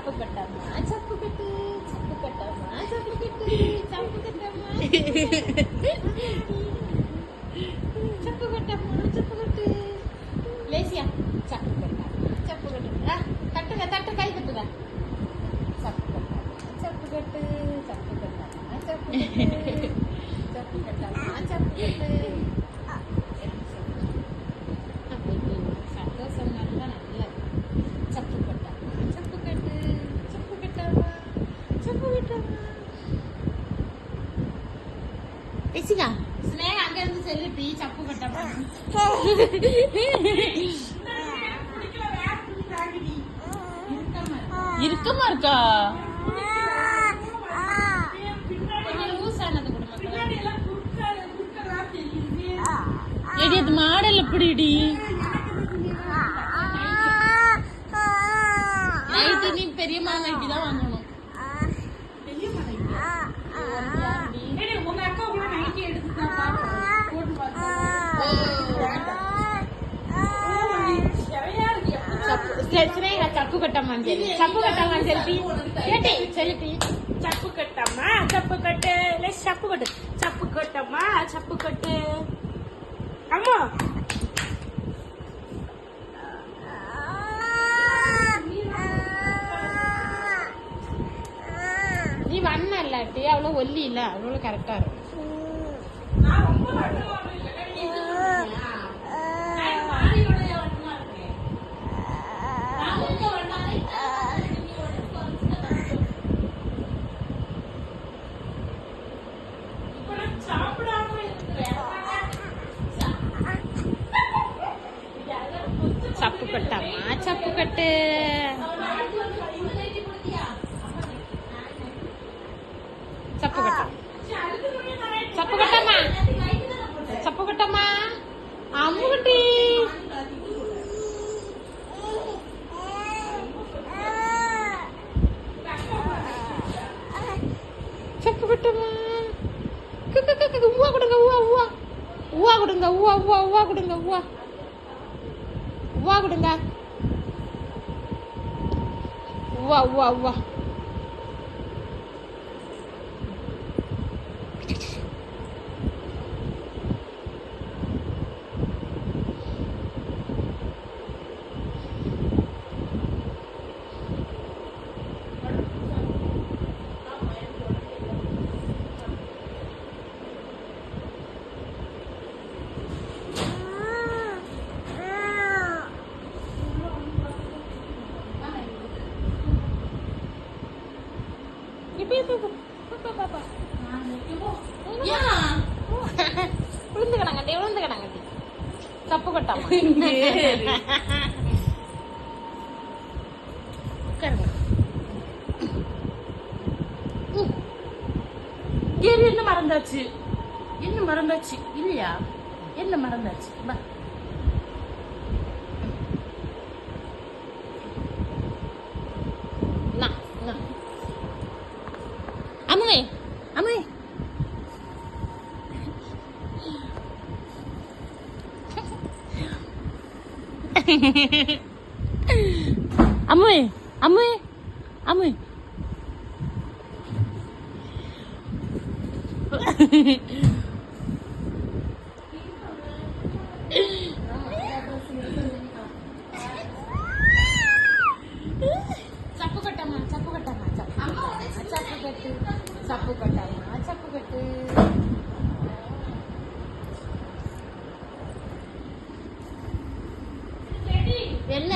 சப்பு கட்டம்மா சப்பு கட்டு சப்பு கட்டம்மா சப்பு கட்டு சப்பு கட்டம்மா சப்பு கட்டம்மா சப்பு கட்டு லேசியா சப்பு கட்டம்மா சப்பு கட்டு தட்டுங்க தட்டு கை தட்டுங்க சப்பு கட்டம்மா சப்பு கட்டு சப்பு கட்டம்மா சப்பு கட்டு சப்பு கட்டம்மா சப்பு கட்டு சந்தோஷம் நல்லா நல்லா சப்பு கட்டம்மா சப்பு கட்டு சப்பு கட்டம்மா சப்பு கட்டம்மா பேசிக்கா ஸ்னேகா அங்க இருந்து செல்லுட்டி சப்பு கட்டம்மா இருக்கமா இருக்கா அது மாடல் எப்படிடி நைட்டு நீ பெரியம்மா நைட்டி தான் வாங்கணும் చప్పు కట్టమ్మని చెప్పి చప్పు కట్టమ్మని చెప్పి ఏంటి చెల్లి చప్పు కట్టమ్మా చప్పు కట్టే లేదు చప్పు కట్టు చప్పు కట్టమ్మా చప్పు కట్టు అమ్మో நீ வண்ண இல்லாட்டி அவ்வளோ ஒல்லி இல்லை அவ்வளோ கரெக்டா இருக்கும் చప్పు కట్టమ్మా చప్పు కట్టు చప్పు కట్ట చప్పు కట్టమ్మా చప్పు కట్టమ్మా అమ్ముకుటి చప్పు కట్టమ్మా உவா கொடுங்க உவா உவா உவா கொடுங்க உவா உவா உவா கொடுங்க உவா உவா கொடுங்க உவா உவா உவா விழுந்து கிடங்கட்டி விழுந்து கிடங்கட்டி தப்பு கட்டாம என்ன மறந்தாச்சு என்ன மறந்தாச்சு இல்லையா என்ன மறந்தாச்சு அம்மே அம்மே அம்மே அம்மே அம்மே చప్పు కట్టమ్మా చప్పు కట్టమ్మా చప్పు కట్టు చప్పు కట్టమ్మా చప్పు కట్టు என்ன